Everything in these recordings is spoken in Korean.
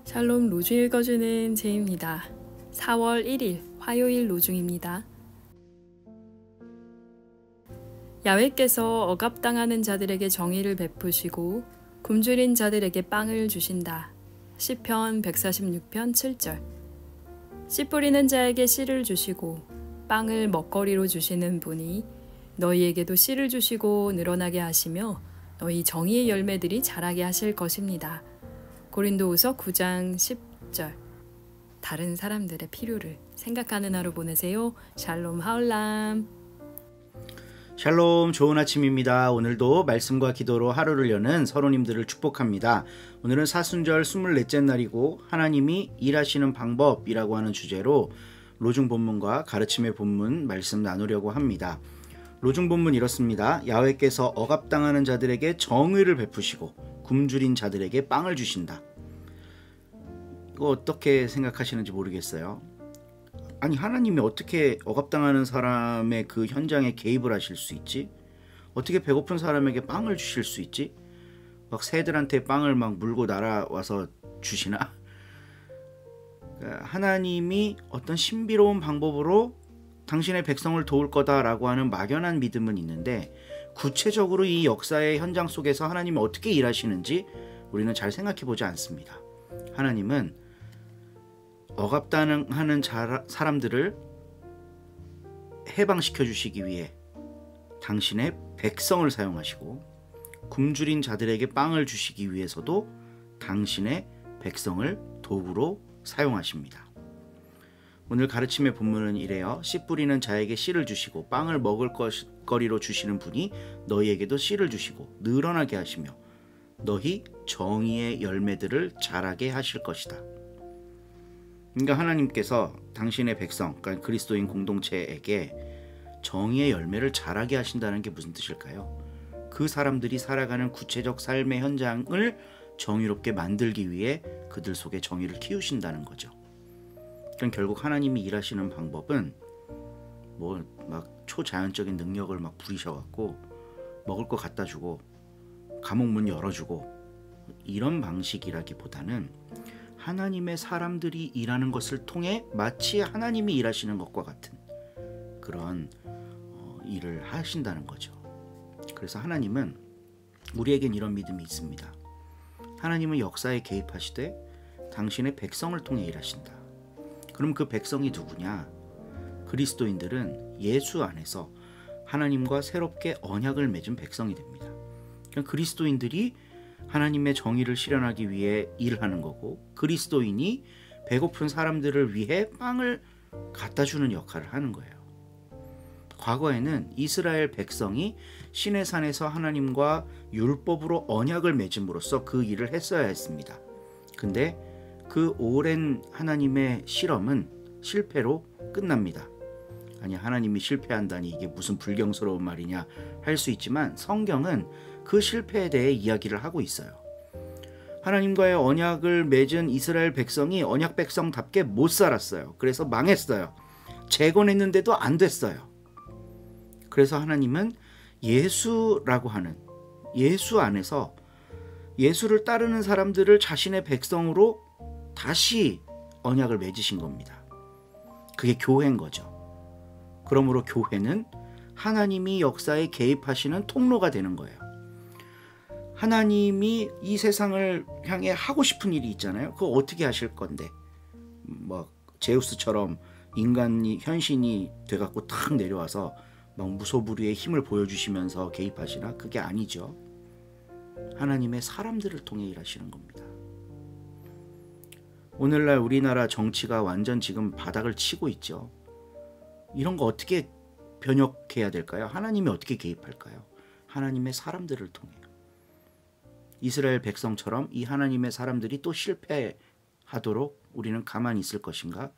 샬롬 로중 읽어주는 제입니다. 4월 1일 화요일 로중입니다. 야훼께서 억압당하는 자들에게 정의를 베푸시고 굶주린 자들에게 빵을 주신다. 시편 146편 7절. 씨 뿌리는 자에게 씨를 주시고 빵을 먹거리로 주시는 분이 너희에게도 씨를 주시고 늘어나게 하시며 너희 정의의 열매들이 자라게 하실 것입니다. 고린도후서 9장 10절. 다른 사람들의 필요를 생각하는 하루 보내세요. 샬롬 하울람. 샬롬, 좋은 아침입니다. 오늘도 말씀과 기도로 하루를 여는 서로님들을 축복합니다. 오늘은 사순절 24째 날이고 하나님이 일하시는 방법이라고 하는 주제로 로중 본문과 가르침의 본문 말씀 나누려고 합니다. 로중 본문 이렇습니다. 야훼께서 억압당하는 자들에게 정의를 베푸시고 굶주린 자들에게 빵을 주신다. 이거 어떻게 생각하시는지 모르겠어요. 아니, 하나님이 어떻게 억압당하는 사람의 그 현장에 개입을 하실 수 있지? 어떻게 배고픈 사람에게 빵을 주실 수 있지? 막 새들한테 빵을 막 물고 날아와서 주시나? 하나님이 어떤 신비로운 방법으로 당신의 백성을 도울 거다라고 하는 막연한 믿음은 있는데, 구체적으로 이 역사의 현장 속에서 하나님이 어떻게 일하시는지 우리는 잘 생각해 보지 않습니다. 하나님은 억압당하는 사람들을 해방시켜 주시기 위해 당신의 백성을 사용하시고, 굶주린 자들에게 빵을 주시기 위해서도 당신의 백성을 도구로 사용하십니다. 오늘 가르침의 본문은 이래요. 씨 뿌리는 자에게 씨를 주시고 빵을 먹을 거리로 주시는 분이 너희에게도 씨를 주시고 늘어나게 하시며 너희 정의의 열매들을 자라게 하실 것이다. 그러니까 하나님께서 당신의 백성, 그러니까 그리스도인 공동체에게 정의의 열매를 자라게 하신다는 게 무슨 뜻일까요? 그 사람들이 살아가는 구체적 삶의 현장을 정의롭게 만들기 위해 그들 속에 정의를 키우신다는 거죠. 그럼 결국 하나님이 일하시는 방법은 뭐 막 초자연적인 능력을 막 부리셔갖고 먹을 거 갖다 주고 감옥 문 열어주고 이런 방식이라기보다는 하나님의 사람들이 일하는 것을 통해 마치 하나님이 일하시는 것과 같은 그런 일을 하신다는 거죠. 그래서 하나님은, 우리에겐 이런 믿음이 있습니다. 하나님은 역사에 개입하시되 당신의 백성을 통해 일하신다. 그럼 그 백성이 누구냐? 그리스도인들은 예수 안에서 하나님과 새롭게 언약을 맺은 백성이 됩니다. 그러니까 그리스도인들이 하나님의 정의를 실현하기 위해 일하는 거고, 그리스도인이 배고픈 사람들을 위해 빵을 갖다 주는 역할을 하는 거예요. 과거에는 이스라엘 백성이 시내산에서 하나님과 율법으로 언약을 맺음으로써 그 일을 했어야 했습니다. 근데 그 오랜 하나님의 실험은 실패로 끝납니다. 아니, 하나님이 실패한다니 이게 무슨 불경스러운 말이냐 할 수 있지만 성경은 그 실패에 대해 이야기를 하고 있어요. 하나님과의 언약을 맺은 이스라엘 백성이 언약 백성답게 못 살았어요. 그래서 망했어요. 재건했는데도 안 됐어요. 그래서 하나님은 예수라고 하는, 예수 안에서 예수를 따르는 사람들을 자신의 백성으로 다시 언약을 맺으신 겁니다. 그게 교회인 거죠. 그러므로 교회는 하나님이 역사에 개입하시는 통로가 되는 거예요. 하나님이 이 세상을 향해 하고 싶은 일이 있잖아요. 그거 어떻게 하실 건데? 뭐 제우스처럼 인간이, 현신이 돼갖고 탁 내려와서 막 무소불위의 힘을 보여주시면서 개입하시나? 그게 아니죠. 하나님의 사람들을 통해 일하시는 겁니다. 오늘날 우리나라 정치가 완전 지금 바닥을 치고 있죠. 이런 거 어떻게 변혁해야 될까요? 하나님이 어떻게 개입할까요? 하나님의 사람들을 통해요. 이스라엘 백성처럼 이 하나님의 사람들이 또 실패하도록 우리는 가만히 있을 것인가?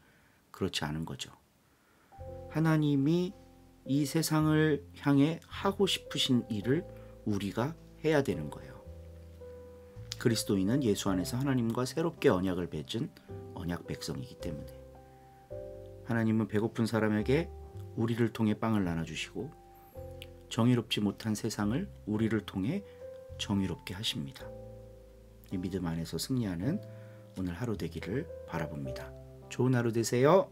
그렇지 않은 거죠. 하나님이 이 세상을 향해 하고 싶으신 일을 우리가 해야 되는 거예요. 그리스도인은 예수 안에서 하나님과 새롭게 언약을 맺은 언약 백성이기 때문에 하나님은 배고픈 사람에게 우리를 통해 빵을 나눠주시고, 정의롭지 못한 세상을 우리를 통해 정의롭게 하십니다. 이 믿음 안에서 승리하는 오늘 하루 되기를 바라봅니다. 좋은 하루 되세요.